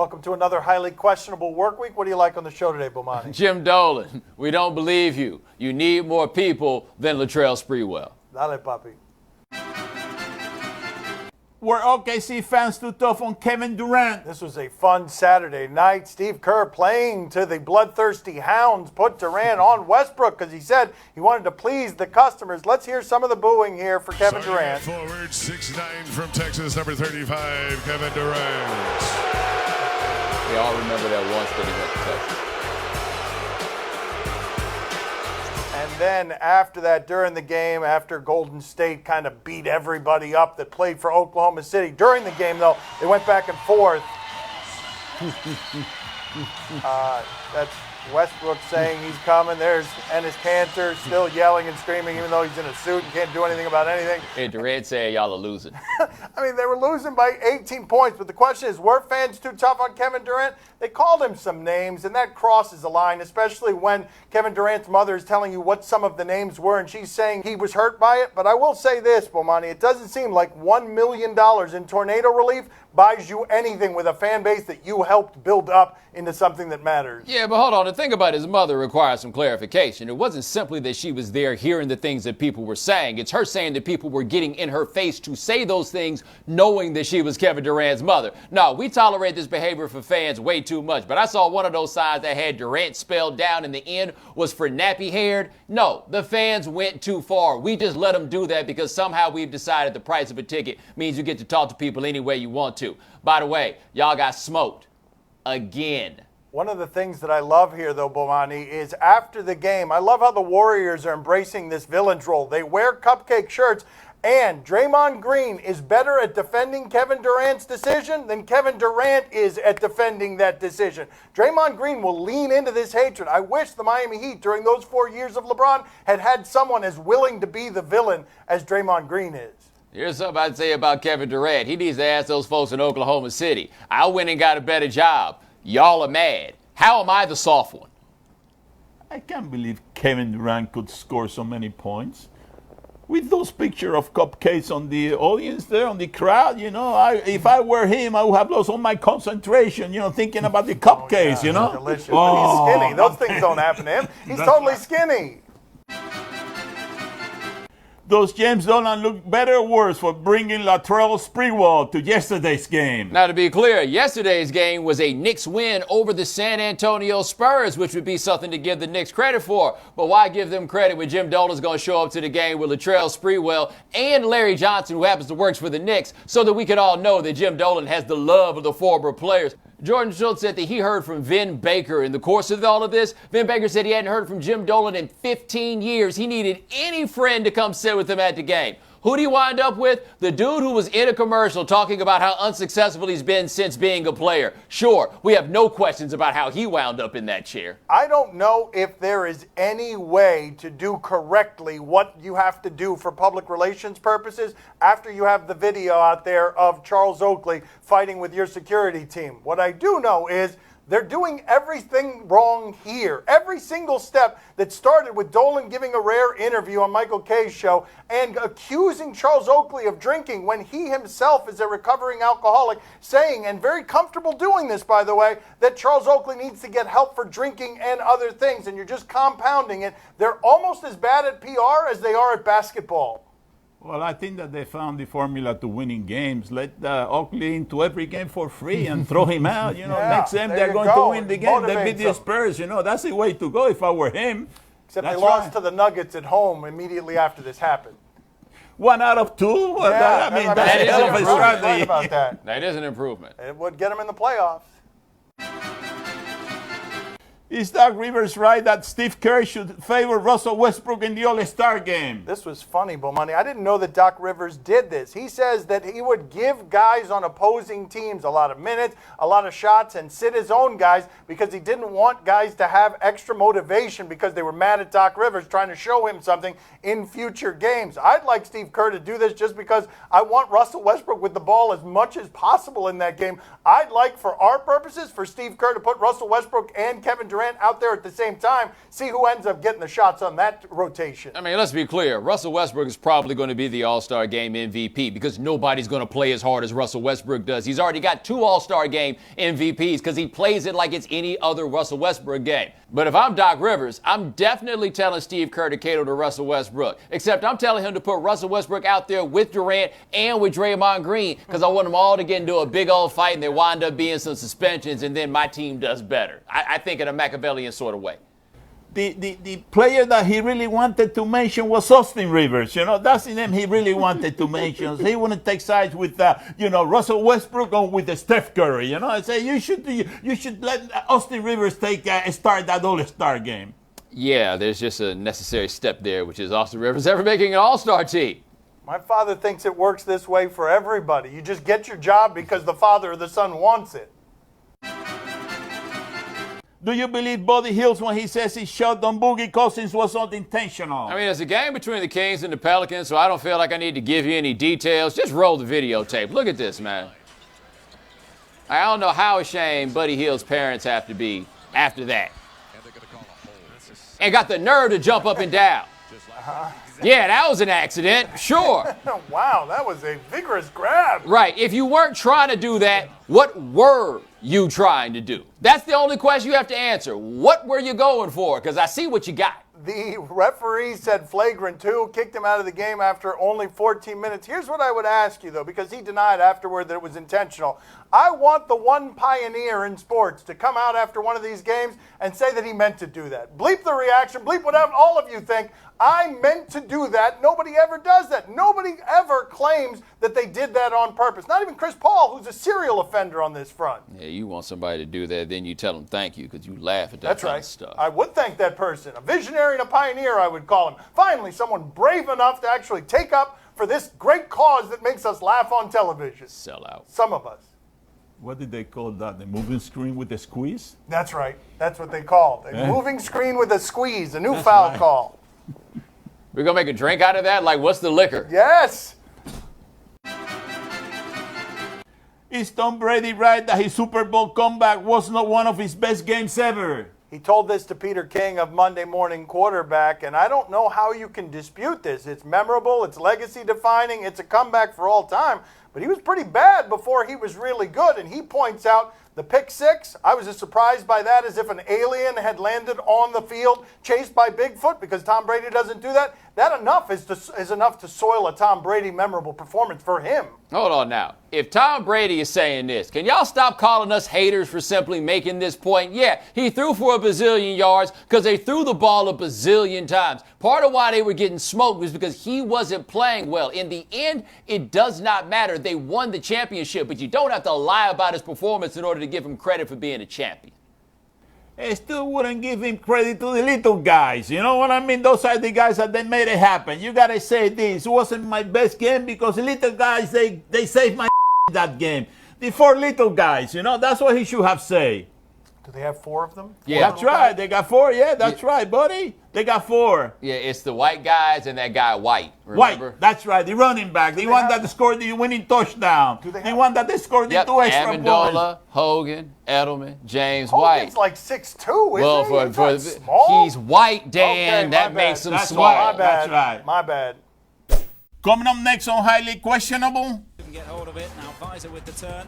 Welcome to another highly questionable work week. What do you like on the show today, Bomani? Jim Dolan, we don't believe you. You need more people than Latrell Sprewell. Dale, papi. Were OKC fans too tough on Kevin Durant? This was a fun Saturday night. Steve Kerr playing to the bloodthirsty Hounds put Durant on Westbrook because he said he wanted to please the customers. Let's hear some of the booing here for Kevin Durant. Forward 6'9" from Texas, number 35, Kevin Durant. We all remember that once that he went to Texas. And then after that, during the game, after Golden State kind of beat everybody up that played for Oklahoma City, during the game, though, they went back and forth. That's Westbrook saying he's coming. There's Enes Kanter still yelling and screaming, even though he's in a suit and can't do anything about anything. Hey, Durant said y'all are losing. I mean, they were losing by 18 points, but the question is, were fans too tough on Kevin Durant? They called him some names, and that crosses the line, especially when Kevin Durant's mother is telling you what some of the names were, and she's saying he was hurt by it. But I will say this, Bomani, it doesn't seem like $1 million in tornado relief buys you anything with a fan base that you helped build up into something that matters. Yeah, but hold on. The thing about his mother requires some clarification. It wasn't simply that she was there hearing the things that people were saying. It's her saying that people were getting in her face to say those things knowing that she was Kevin Durant's mother. No, we tolerate this behavior for fans way too much. But I saw one of those signs that had Durant spelled down in the end was for nappy-haired. No, the fans went too far. We just let them do that because somehow we've decided the price of a ticket means you get to talk to people any way you want to. By the way, y'all got smoked again. One of the things that I love here, though, Bomani, is after the game, I love how the Warriors are embracing this villain's role. They wear cupcake shirts, and Draymond Green is better at defending Kevin Durant's decision than Kevin Durant is at defending that decision. Draymond Green will lean into this hatred. I wish the Miami Heat, during those 4 years of LeBron, had someone as willing to be the villain as Draymond Green is. Here's something I'd say about Kevin Durant. He needs to ask those folks in Oklahoma City. I went and got a better job. Y'all are mad. How am I the soft one? I can't believe Kevin Durant could score so many points. With those pictures of cupcakes on the audience there, on the crowd, if I were him, I would have lost all my concentration, thinking about the cupcakes, Delicious. But he's skinny. Those things don't happen to him. He's totally skinny. Does James Dolan look better or worse for bringing Latrell Sprewell to yesterday's game? Now, to be clear, yesterday's game was a Knicks win over the San Antonio Spurs, which would be something to give the Knicks credit for. But why give them credit when Jim Dolan's going to show up to the game with Latrell Sprewell and Larry Johnson, who happens to work for the Knicks, so that we could all know that Jim Dolan has the love of the former players? Jordan Schultz said that he heard from Vin Baker in the course of all of this. Vin Baker said he hadn't heard from Jim Dolan in 15 years. He needed any friend to come sit with him at the game. Who do you wind up with? The dude who was in a commercial talking about how unsuccessful he's been since being a player. Sure, we have no questions about how he wound up in that chair. I don't know if there is any way to do correctly what you have to do for public relations purposes after you have the video out there of Charles Oakley fighting with your security team. What I do know is they're doing everything wrong here. Every single step that started with Dolan giving a rare interview on Michael Kay's show and accusing Charles Oakley of drinking when he himself is a recovering alcoholic, saying, and very comfortable doing this, by the way, that Charles Oakley needs to get help for drinking and other things, and you're just compounding it. They're almost as bad at PR as they are at basketball. Well, I think that they found the formula to winning games. Let Oakley into every game for free and throw him out. Next time they're going to win the game. They beat the Spurs. That's the way to go if I were him. Except they lost to the Nuggets at home immediately after this happened. 1 out of 2? Well, yeah, that's a hell of a strategy. Right about that. That is an improvement. It would get them in the playoffs. Is Doc Rivers right that Steve Kerr should favor Russell Westbrook in the All-Star game? This was funny, Bomani. I didn't know that Doc Rivers did this. He says that he would give guys on opposing teams a lot of minutes, a lot of shots, and sit his own guys because he didn't want guys to have extra motivation because they were mad at Doc Rivers trying to show him something in future games. I'd like Steve Kerr to do this just because I want Russell Westbrook with the ball as much as possible in that game. I'd like, for our purposes, for Steve Kerr to put Russell Westbrook and Kevin Durant Durant out there at the same time. See who ends up getting the shots on that rotation. I mean, let's be clear. Russell Westbrook is probably going to be the All-Star Game MVP because nobody's going to play as hard as Russell Westbrook does. He's already got 2 All-Star Game MVPs because he plays it like it's any other Russell Westbrook game. But if I'm Doc Rivers, I'm definitely telling Steve Kerr to cater to Russell Westbrook. Except I'm telling him to put Russell Westbrook out there with Durant and with Draymond Green because I want them all to get into a big old fight and there wind up being some suspensions and then my team does better. I think in a Machiavellian sort of way. The player that he really wanted to mention was Austin Rivers. You know, that's the name he really wanted to mention. He wouldn't take sides with, Russell Westbrook or with Steph Curry. You know, I say you should let Austin Rivers start that All-Star game. Yeah, there's just a necessary step there, which is Austin Rivers ever making an All-Star team. My father thinks it works this way for everybody. You just get your job because the father or the son wants it. Do you believe Buddy Hills when he says his shot on Boogie Cousins was not intentional? I mean, it's a game between the Kings and the Pelicans, so I don't feel like I need to give you any details. Just roll the videotape. Look at this, man. I don't know how ashamed Buddy Hield's parents have to be after that. And got the nerve to jump up and down. Yeah, that was an accident, sure. Wow, that was a vigorous grab. Right, if you weren't trying to do that, what were you trying to do? That's the only question you have to answer. What were you going for? Because I see what you got. The referee said flagrant 2, kicked him out of the game after only 14 minutes. Here's what I would ask you, though, because he denied afterward that it was intentional. I want the one pioneer in sports to come out after one of these games and say that he meant to do that. Bleep the reaction, bleep whatever all of you think. I meant to do that. Nobody ever does that. Nobody ever claims that they did that on purpose. Not even Chris Paul, who's a serial offender on this front. Yeah, you want somebody to do that, then you tell them thank you because you laugh at that kind of stuff. I would thank that person. A visionary and a pioneer, I would call him. Finally, someone brave enough to actually take up for this great cause that makes us laugh on television. Sell out. Some of us. What did they call that? The moving screen with the squeeze? That's right. That's what they call it. A moving screen with a squeeze. A new foul call. We're going to make a drink out of that? Like, what's the liquor? Yes. Is Tom Brady right that his Super Bowl comeback was not one of his best games ever? He told this to Peter King of Monday Morning Quarterback, and I don't know how you can dispute this. It's memorable, it's legacy defining, it's a comeback for all time, but he was pretty bad before he was really good, and he points out the pick 6, I was as surprised by that as if an alien had landed on the field chased by Bigfoot because Tom Brady doesn't do that. That is enough to soil a Tom Brady memorable performance for him. Hold on now. If Tom Brady is saying this, can y'all stop calling us haters for simply making this point? Yeah, he threw for a bazillion yards because they threw the ball a bazillion times. Part of why they were getting smoked was because he wasn't playing well. In the end, it does not matter. They won the championship, but you don't have to lie about his performance in order to give him credit for being a champion. I still wouldn't give him credit to the little guys. You know what I mean? Those are the guys that they made it happen. You got to say this. It wasn't my best game because the little guys, they saved my that game. The 4 little guys, that's what he should have said. Do they have 4 of them? Yeah. That's right. They got 4. Yeah, that's right, buddy. They got 4. Yeah, it's the white guys and that guy White. Remember? White, that's right. The running back. The one that scored the winning touchdown. The one that they scored the 2 extra Amendola, points. Hogan, Edelman, James Hogan's White. like 6'2", isn't Well, he? Small? he's white, Dan. Okay, that my makes bad. him That's small. why. My bad. That's right. My bad. Coming up next on Highly Questionable. Get hold of it now. Visor with the turn.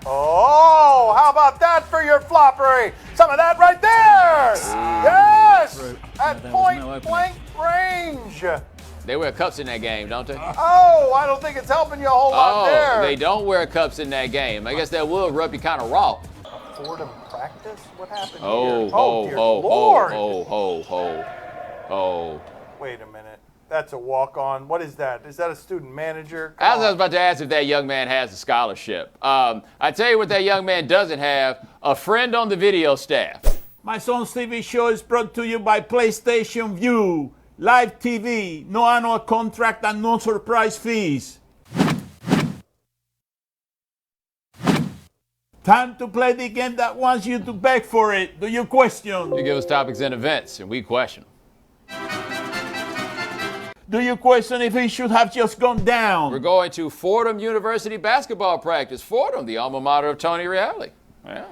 Oh, how about that for your floppery? Some of that right there. Yes, at There was point no opening. blank range. They wear cups in that game, don't they? Oh, I don't think it's helping you a whole lot there. They don't wear cups in that game. I guess that will rub you kind of raw. Fordham practice? What happened Oh, here? oh, Dear oh, Lord. oh. Wait a minute. That's a walk-on. What is that? Is that a student manager? I was about to ask if that young man has a scholarship. I tell you what that young man doesn't have, a friend on the video staff. My son's TV show is brought to you by PlayStation View. Live TV, no annual contract and no surprise fees. Time to play the game that wants you to beg for it. Do you question? You give us topics and events, and we question them. Do you question if he should have just gone down? We're going to Fordham University basketball practice. Fordham, the alma mater of Tony Reale. Yeah.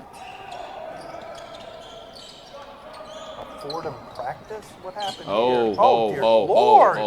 Fordham practice? What happened Oh, here? oh, Dear oh, Lord.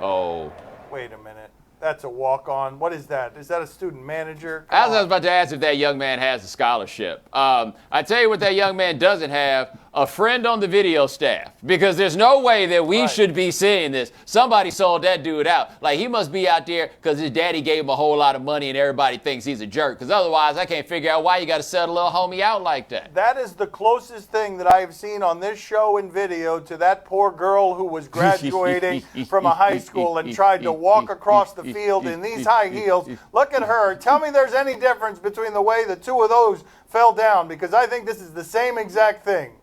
oh. Wait a minute. That's a walk-on. What is that? Is that a student manager? I was about to ask if that young man has a scholarship. I tell you what that young man doesn't have, a friend on the video staff. Because there's no way that we should be seeing this. Somebody sold that dude out. Like, he must be out there because his daddy gave him a whole lot of money and everybody thinks he's a jerk. Because otherwise, I can't figure out why you got to sell a little homie out like that. That is the closest thing that I have seen on this show and video to that poor girl who was graduating from a high school and tried to walk across the field in these high heels. Look at her. Tell me there's any difference between the way the two of those fell down, because I think this is the same exact thing.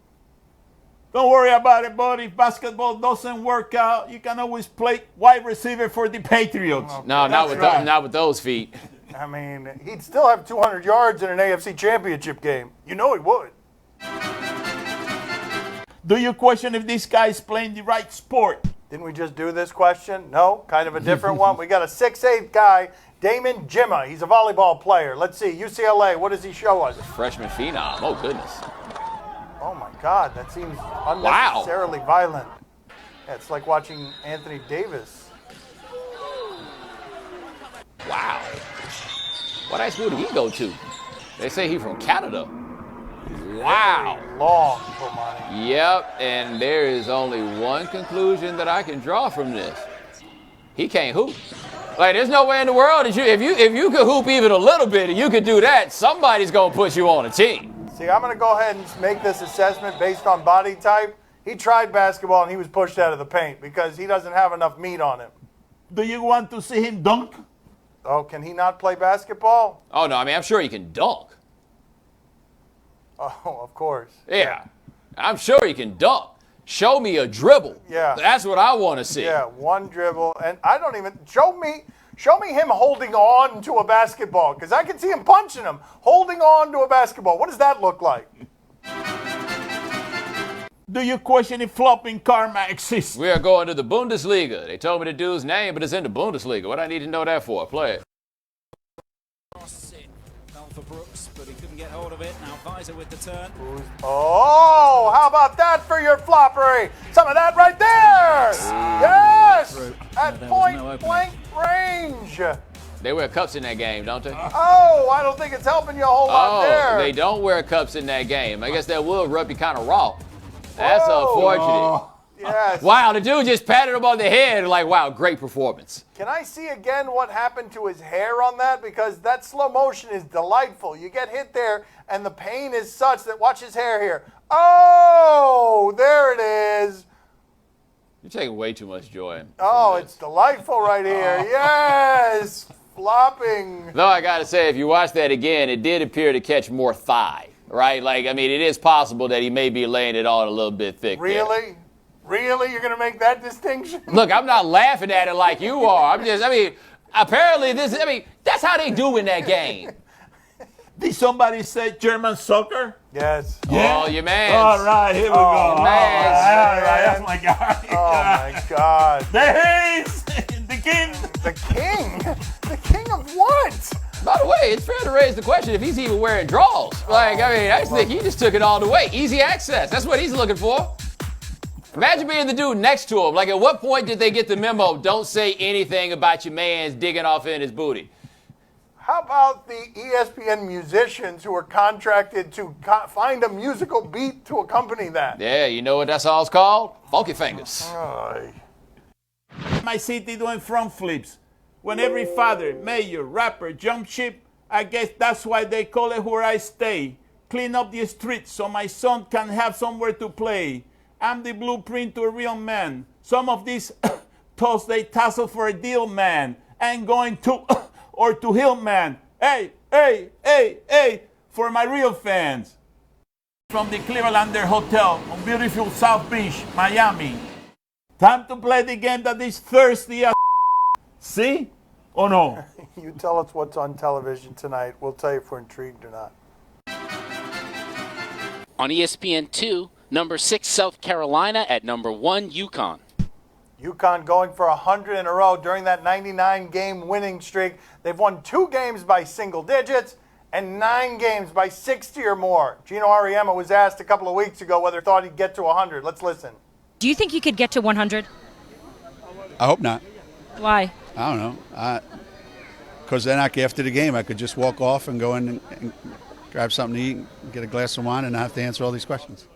Don't worry about it, buddy. If basketball doesn't work out, you can always play wide receiver for the Patriots. Okay, No, not with those feet. I mean, he'd still have 200 yards in an AFC championship game. You know he would. Do you question if this guy is playing the right sport? Didn't we just do this question? No, kind of a different one. We got a 6'8" guy, Damon Jimma. He's a volleyball player. Let's see, UCLA, what does he show us? Freshman phenom. Oh, goodness. Oh, my God, that seems unnecessarily violent. Yeah, it's like watching Anthony Davis. Wow. What high school did he go to? They say he's from Canada. Wow. Very long, Bomani. Yep, and there is only one conclusion that I can draw from this. He can't hoop. Like, there's no way in the world that if you could hoop even a little bit and you could do that, somebody's going to put you on a team. See, I'm going to go ahead and make this assessment based on body type. He tried basketball and he was pushed out of the paint because he doesn't have enough meat on him. Do you want to see him dunk? Oh, can he not play basketball? Oh, no, I mean, I'm sure he can dunk. Oh, of course. Yeah. I'm sure he can dunk. Show me a dribble. Yeah. That's what I want to see. Yeah, one dribble. And I don't even, show me him holding on to a basketball, because I can see him punching him, holding on to a basketball. What does that look like? Do you question if Lopping Karma exists? We are going to the Bundesliga. They told me the dude's name, but it's in the Bundesliga. What do I need to know that for? Play it. Fell for Brooks, but he couldn't get hold of it. Now Visor with the turn. Oh, how about that for your floppery? Some of that right there. Yes, at point blank range. They wear cups in that game, don't they? Oh, I don't think it's helping you a whole lot there. They don't wear cups in that game. I guess that will rub you kind of raw. That's unfortunate. Oh. Yes. Wow, the dude just patted him on the head like, wow, great performance. Can I see again what happened to his hair on that? Because that slow motion is delightful. You get hit there, and the pain is such that, watch his hair here. Oh, there it is. You're taking way too much joy. Oh, it's delightful right here. Yes, flopping. Though I got to say, if you watch that again, it did appear to catch more thigh, right? Like, I mean, it is possible that he may be laying it on a little bit thick there. Really? Really? You're going to make that distinction? Look, I'm not laughing at it like you are. Apparently that's how they do in that game. Did somebody say German soccer? Yes. Yeah. Oh, your man. All right, here we go. Oh, All man. right, that's my guy. Oh, my God. There he is, the king. The king? The king of what? By the way, it's fair to raise the question if he's even wearing draws. Like, I mean, I just think he just took it all the way. Easy access. That's what he's looking for. Imagine being the dude next to him. Like, at what point did they get the memo, don't say anything about your man's digging off in his booty? How about the ESPN musicians who are contracted to find a musical beat to accompany that? Yeah, you know what that song's called? Funky Fingers. Ay. My city doing front flips. When every father, mayor, rapper jump ship, I guess that's why they call it where I stay. Clean up the streets so my son can have somewhere to play. I'm the blueprint to a real man. Some of these toss they tassel for a deal, man. Ain't going to or to hill, man. Hey, hey, hey, hey, for my real fans. From the Clevelander Hotel on beautiful South Beach, Miami. Time to play the game that is thirsty as See? Or no? You tell us what's on television tonight. We'll tell you if we're intrigued or not. On ESPN2, number 6 South Carolina at number 1 UConn. UConn going for 100 in a row during that 99-game winning streak. They've won 2 games by single digits, and 9 games by 60 or more. Gino Auriemma was asked a couple of weeks ago whether he thought he'd get to 100. Let's listen. Do you think you could get to 100? I hope not. Why? I don't know. Because then after the game, I could just walk off and go in and grab something to eat, and get a glass of wine, and not have to answer all these questions.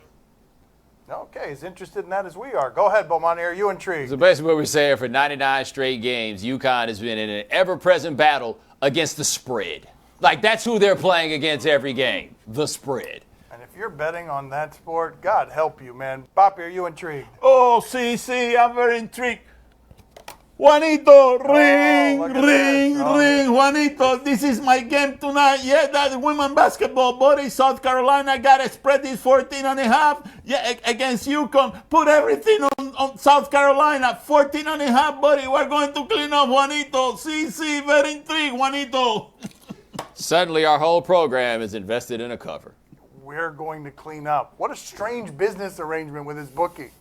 Okay, he's interested in that as we are. Go ahead, Bomani. Are you intrigued? So basically what we're saying, for 99 straight games, UConn has been in an ever-present battle against the spread. Like, that's who they're playing against every game, the spread. And if you're betting on that sport, God help you, man. Papi, are you intrigued? Oh, sí, I'm very intrigued. Juanito, ring, look at this. ring, Juanito. This is my game tonight. Yeah, that women basketball, buddy. South Carolina got to spread this 14.5. Yeah, against UConn. Put everything on South Carolina. 14.5, buddy. We're going to clean up, Juanito. Sí, very intrigued, Juanito. Suddenly our whole program is invested in a cover. We're going to clean up. What a strange business arrangement with his bookie.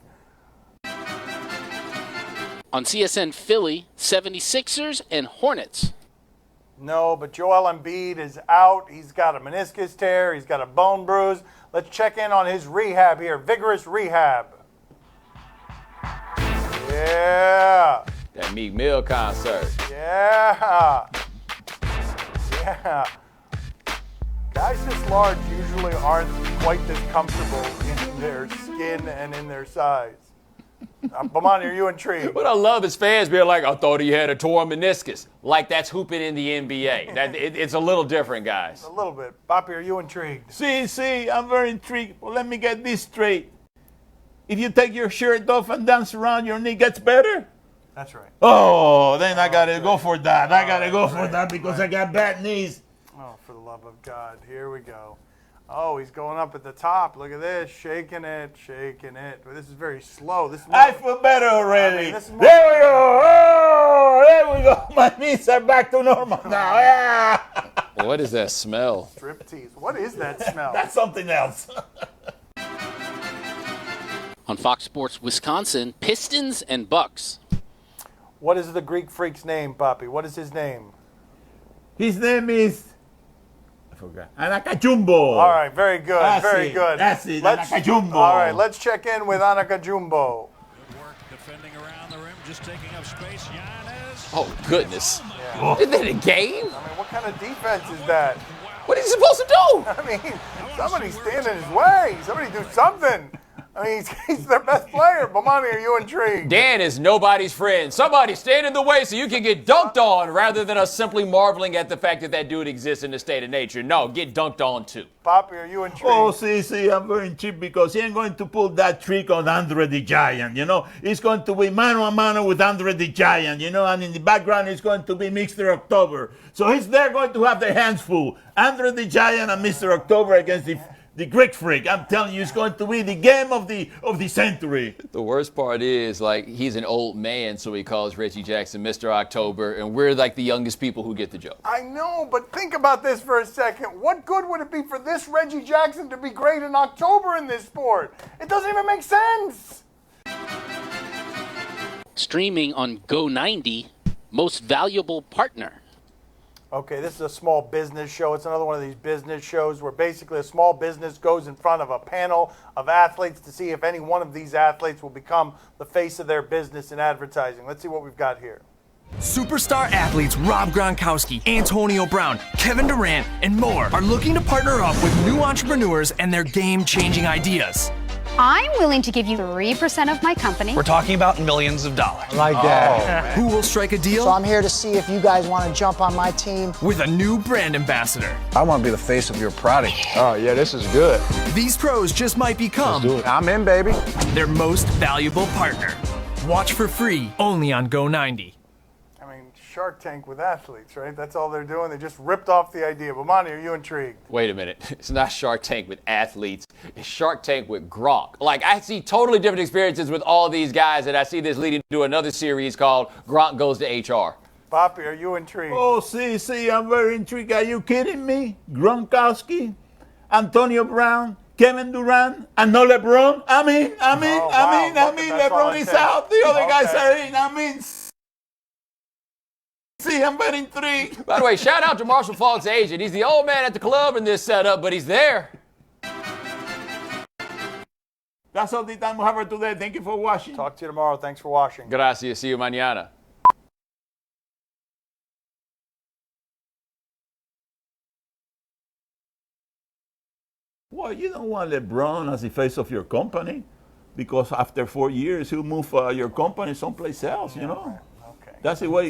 On CSN Philly, 76ers and Hornets. No, but Joel Embiid is out. He's got a meniscus tear. He's got a bone bruise. Let's check in on his rehab here. Vigorous rehab. Yeah. That Meek Mill concert. Yeah. Guys this large usually aren't quite this comfortable in their skin and in their size. Bomani, are you intrigued? What I love is fans being like, I thought he had a torn meniscus. Like that's hooping in the NBA. It's a little different, guys. A little bit. Papi, are you intrigued? Sí, I'm very intrigued. Well, let me get this straight. If you take your shirt off and dance around, your knee gets better? That's right. Oh, then I got to go for that. I got to go for that because I got bad knees. Oh, for the love of God. Here we go. Oh, he's going up at the top. Look at this. Shaking it. But this is very slow. This is I feel better already. I mean, this is more- There we go. Oh, there we go. My knees are back to normal now. Yeah. What is that smell? Striptease. What is that smell? That's something else. On Fox Sports Wisconsin, Pistons and Bucks. What is the Greek freak's name, Papi? What is his name? His name is... I forgot. Anakajumbo. All right, very good. Very good. That's it. Let's- Anakajumbo. All right, let's check in with Anakajumbo. Good work defending around the rim, just taking up space. Giannis. Oh, goodness. Is that a game? I mean, what kind of defense is that? What is he supposed to do? I mean, somebody stand in his way. Somebody do something. I mean, he's their best player. Bomani, are you intrigued? Dan is nobody's friend. Somebody stand in the way so you can get dunked on rather than us simply marveling at the fact that that dude exists in the state of nature. No, get dunked on too. Papi, are you intrigued? Oh, see, I'm very intrigued because he ain't going to pull that trick on Andre the Giant, you know. It's going to be mano a mano with Andre the Giant, you know, and in the background it's going to be Mr. October. So they're going to have their hands full. Andre the Giant and Mr. October against the Greek freak. I'm telling you, it's going to be the game of the century. The worst part is, like, he's an old man, so he calls Reggie Jackson Mr. October, and we're like the youngest people who get the joke. I know, but think about this for a second. What good would it be for this Reggie Jackson to be great in October in this sport? It doesn't even make sense. Streaming on Go90, Most Valuable Partner. Okay, this is a small business show. It's another one of these business shows where basically a small business goes in front of a panel of athletes to see if any one of these athletes will become the face of their business in advertising. Let's see what we've got here. Superstar athletes Rob Gronkowski, Antonio Brown, Kevin Durant, and more are looking to partner up with new entrepreneurs and their game-changing ideas. I'm willing to give you 3% of my company. We're talking about millions of dollars. Like that. Who will strike a deal? So I'm here to see if you guys want to jump on my team. With a new brand ambassador. I want to be the face of your product. Oh, yeah, this is good. These pros just might become I'm in, baby. their most valuable partner. Watch for free only on Go90. I mean, Shark Tank with athletes, right? That's all they're doing. They just ripped off the idea. Bomani, are you intrigued? Wait a minute. It's not Shark Tank with athletes. It's Shark Tank with Gronk. Like, I see totally different experiences with all these guys, and I see this leading to another series called Gronk Goes to HR. Papi, are you intrigued? Oh, see, I'm very intrigued. Are you kidding me? Gronkowski, Antonio Brown, Kevin Durant, and no LeBron? I mean, Look, that's all LeBron it is takes. out. The other guys Okay. are in. I mean, See, I'm betting 3. By the way, shout out to Marshall Falk's agent. He's the old man at the club in this setup, but he's there. That's all the time we have for today. Thank you for watching. Talk to you tomorrow. Thanks for watching. Gracias. See you mañana. Well, you don't want LeBron as the face of your company because after 4 years, he'll move your company someplace else, you know? Okay. That's the way